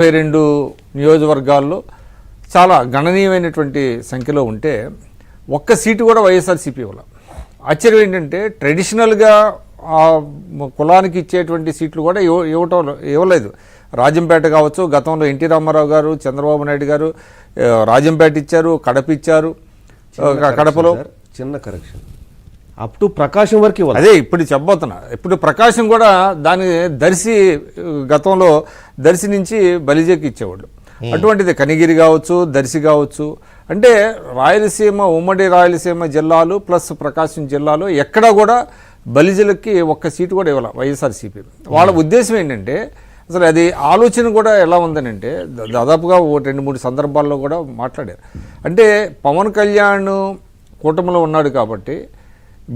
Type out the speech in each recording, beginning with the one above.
22 నియోజకవర్గాల్లో చాలా గణనీయమైనటువంటి సంఖ్యలో ఉంటే ఒక్క సీటు కూడా వైఎస్ఆర్సీపీ వల్ల. ఆశ్చర్యం ఏంటంటే ట్రెడిషనల్గా ఆ కులానికి ఇచ్చేటువంటి సీట్లు కూడా ఇవ్వలేదు. రాజంపేట కావచ్చు, గతంలో ఎన్టీ రామారావు గారు, చంద్రబాబు నాయుడు గారు రాజంపేట ఇచ్చారు, కడప ఇచ్చారు. కడపలో చిన్న కరెక్షన్ అప్ టు ప్రకాశం వరకు అదే ఇప్పుడు చెప్పబోతున్నా. ఇప్పుడు ప్రకాశం కూడా దాని దర్శి, గతంలో దర్శి నుంచి బలిజేకి ఇచ్చేవాళ్ళు. అటువంటిది కనిగిరి కావచ్చు, దర్శి కావచ్చు. అంటే రాయలసీమ, ఉమ్మడి రాయలసీమ జిల్లాలు ప్లస్ ప్రకాశం జిల్లాలో ఎక్కడా కూడా బలిజలకి ఒక్క సీటు కూడా ఇవ్వాలి వైఎస్ఆర్సీపీ. వాళ్ళ ఉద్దేశం ఏంటంటే అసలు అది ఆలోచన కూడా ఎలా ఉందనంటే దాదాపుగా 2-3 సందర్భాల్లో కూడా మాట్లాడారు. అంటే పవన్ కళ్యాణ్ కూటమిలో ఉన్నాడు కాబట్టి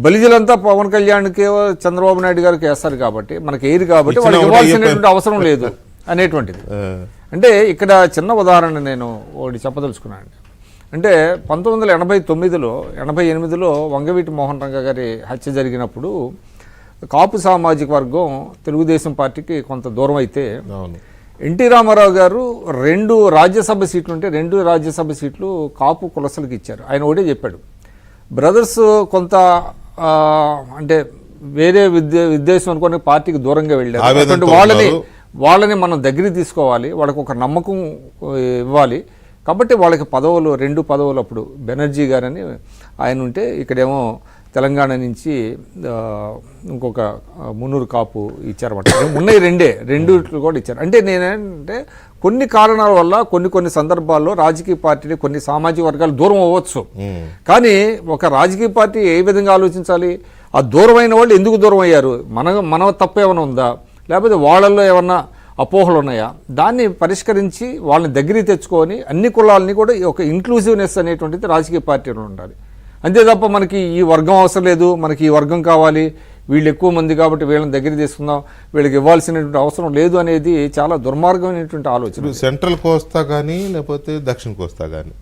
బలిజలంతా పవన్ కళ్యాణ్కి, చంద్రబాబు నాయుడు గారికి వేస్తారు కాబట్టి మనకి ఎయిర్ కాబట్టి వాళ్ళకి ఇవ్వాల్సినటువంటి అవసరం లేదు అనేటువంటిది. అంటే ఇక్కడ చిన్న ఉదాహరణ నేను ఒకటి చెప్పదలుచుకున్నాను. అంటే 1989లో 88లో వంగవీటి మోహన్ రంగ గారి హత్య జరిగినప్పుడు కాపు సామాజిక వర్గం తెలుగుదేశం పార్టీకి కొంత దూరం అయితే ఎన్టీ రామారావు గారు 2 రాజ్యసభ సీట్లు ఉంటే 2 రాజ్యసభ సీట్లు కాపు కులసలకు ఇచ్చారు. ఆయన ఒకటే చెప్పాడు, బ్రదర్స్ కొంత అంటే వేరే ఉద్దేశం అనుకుని పార్టీకి దూరంగా వెళ్ళారు. అటువంటి వాళ్ళని మనం దగ్గరికి తీసుకోవాలి, వాళ్ళకి ఒక నమ్మకం ఇవ్వాలి. కాబట్టి వాళ్ళకి పదవులు 2 పదవులు అప్పుడు బెనర్జీ గారని ఆయన ఉంటే, ఇక్కడేమో తెలంగాణ నుంచి ఇంకొక మున్నూరు కాపు ఇచ్చారన్నమాట. ఉన్నాయి 2 కూడా ఇచ్చారు. అంటే నేనంటే కొన్ని కారణాల వల్ల కొన్ని సందర్భాల్లో రాజకీయ పార్టీని కొన్ని సామాజిక వర్గాలు దూరం అవ్వచ్చు. కానీ ఒక రాజకీయ పార్టీ ఏ విధంగా ఆలోచించాలి, ఆ దూరమైన వాళ్ళు ఎందుకు దూరం అయ్యారు, మన తప్పు ఏమైనా ఉందా, లేకపోతే వాళ్ళల్లో ఏమన్నా అపోహలు ఉన్నాయా, దాన్ని పరిష్కరించి వాళ్ళని దగ్గరికి తెచ్చుకొని అన్ని కులాలని కూడా ఒక ఇంక్లూజివ్నెస్ అనేటువంటిది రాజకీయ పార్టీలో ఉండాలి. అంతే తప్ప మనకి ఈ వర్గం అవసరం లేదు, మనకి ఈ వర్గం కావాలి, వీళ్ళు ఎక్కువ మంది కాబట్టి వీళ్ళని దగ్గర తీసుకుందాం, వీళ్ళకి ఇవ్వాల్సినటువంటి అవసరం లేదు అనేది చాలా దుర్మార్గమైనటువంటి ఆలోచన. సెంట్రల్ కోస్తా కానీ లేకపోతే దక్షిణ కోస్తా కానీ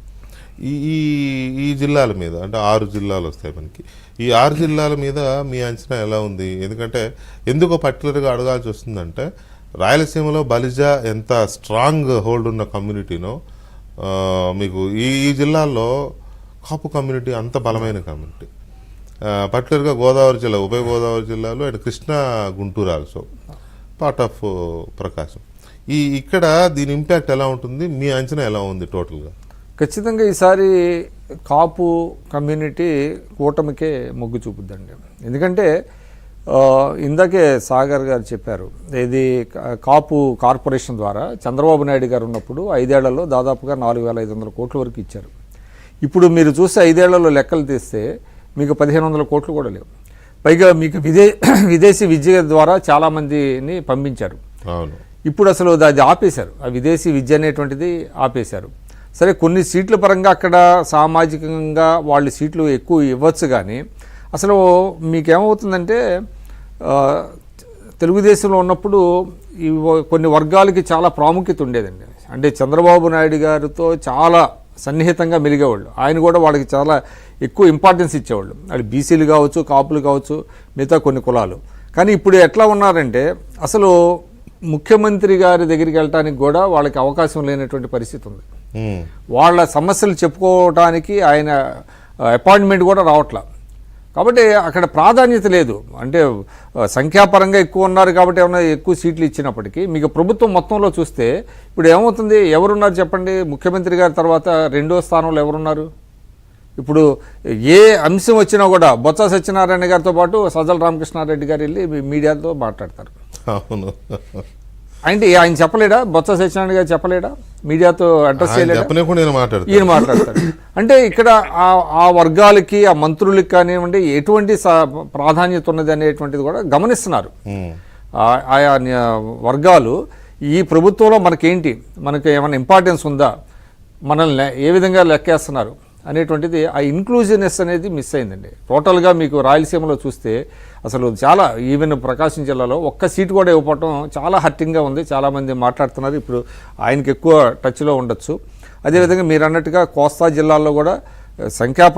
ఈ జిల్లాల మీద, అంటే 6 జిల్లాలు వస్తాయి మనకి. ఈ 6 జిల్లాల మీద మీ అంచనా ఎలా ఉంది? ఎందుకంటే ఎందుకో పర్టికులర్గా అడగాల్సి వస్తుందంటే రాయలసీమలో బలిజ ఎంత స్ట్రాంగ్ హోల్డ్ ఉన్న కమ్యూనిటీనో మీకు ఈ జిల్లాల్లో కాపు కమ్యూనిటీ అంత బలమైన కమ్యూనిటీ. పర్టికులర్గా గోదావరి జిల్లా, ఉభయ గోదావరి జిల్లాలో and Krishna, Guntur also part of Prakasam. ఇక్కడ దీని ఇంపాక్ట్ ఎలా ఉంటుంది, మీ అంచనా ఎలా ఉంది టోటల్గా? ఖచ్చితంగా ఈసారి కాపు కమ్యూనిటీ కూటమికే మొగ్గు చూపుద్దండి. ఎందుకంటే ఇందాకే సాగర్ గారు చెప్పారు, ఇది కాపు కార్పొరేషన్ ద్వారా చంద్రబాబు నాయుడు గారు ఉన్నప్పుడు 5 ఏళ్లలో దాదాపుగా 4,500 కోట్ల వరకు ఇచ్చారు. ఇప్పుడు మీరు చూస్తే 5 ఏళ్లలో లెక్కలు తీస్తే మీకు 1,500 కోట్లు కూడా లేవు. పైగా మీకు విదేశీ విద్య ద్వారా చాలామందిని పంపించారు. ఇప్పుడు అసలు అది ఆపేశారు, ఆ విదేశీ విద్య అనేటువంటిది ఆపేశారు. సరే, కొన్ని సీట్ల పరంగా అక్కడ సామాజికంగా వాళ్ళు సీట్లు ఎక్కువ ఇవ్వచ్చు, కానీ అసలు మీకేమవుతుందంటే తెలుగుదేశంలో ఉన్నప్పుడు కొన్ని వర్గాలకి చాలా ప్రాముఖ్యత ఉండేదండి. అంటే చంద్రబాబు నాయుడు గారితో చాలా సన్నిహితంగా మెలిగేవాళ్ళు. ఆయన కూడా వాళ్ళకి చాలా ఎక్కువ ఇంపార్టెన్స్ ఇచ్చేవాళ్ళు. అది బీసీలు కావచ్చు, కాపులు కావచ్చు, మిగతా కొన్ని కులాలు. కానీ ఇప్పుడు ఎట్లా ఉన్నారంటే అసలు ముఖ్యమంత్రి గారి దగ్గరికి వెళ్ళటానికి కూడా వాళ్ళకి అవకాశం లేనటువంటి పరిస్థితి ఉంది. వాళ్ళ సమస్యలు చెప్పుకోవడానికి ఆయన అపాయింట్మెంట్ కూడా రావట్లా. కాబట్టి అక్కడ ప్రాధాన్యత లేదు. అంటే సంఖ్యాపరంగా ఎక్కువ ఉన్నారు కాబట్టి ఏమన్నా ఎక్కువ సీట్లు ఇచ్చినప్పటికీ మీకు ప్రభుత్వం మొత్తంలో చూస్తే ఇప్పుడు ఏమవుతుంది, ఎవరున్నారు చెప్పండి? ముఖ్యమంత్రి గారి తర్వాత 2వ స్థానంలో ఎవరున్నారు? ఇప్పుడు ఏ అంశం వచ్చినా కూడా బొత్స సత్యనారాయణ గారితో పాటు సజ్జల రామకృష్ణారెడ్డి గారు వెళ్ళి మీడియాతో మాట్లాడతారు. అవును, అంటే ఆయన చెప్పలేడా? బొత్స సత్యనారాయణ గారు చెప్పలేడా? మీడియాతో అడ్రస్ చేయలేడా? ఈయన మాట్లాడతాడు. అంటే ఇక్కడ ఆ వర్గాలకి, ఆ మంత్రులకి కానివ్వండి ఎటువంటి ప్రాధాన్యత ఉన్నది అనేటువంటిది కూడా గమనిస్తున్నారు. ఆయా వర్గాలు ఈ ప్రభుత్వంలో మనకేంటి, మనకి ఏమైనా ఇంపార్టెన్స్ ఉందా, మనల్ని ఏ విధంగా లెక్కేస్తున్నారు అనేటువంటిది, ఆ ఇన్క్లూజివ్నెస్ అనేది మిస్ అయిందండి. టోటల్గా మీకు రాయలసీమలో చూస్తే అసలు చాలా, ఈవెన్ ప్రకాశం జిల్లాలో ఒక్క సీటు కూడా ఇవ్వకపోవటం చాలా హర్టింగ్గా ఉంది. చాలామంది మాట్లాడుతున్నారు. ఇప్పుడు ఆయనకి ఎక్కువ టచ్లో ఉండొచ్చు. అదేవిధంగా మీరు అన్నట్టుగా కోస్తా జిల్లాల్లో కూడా సంఖ్యాపరంగా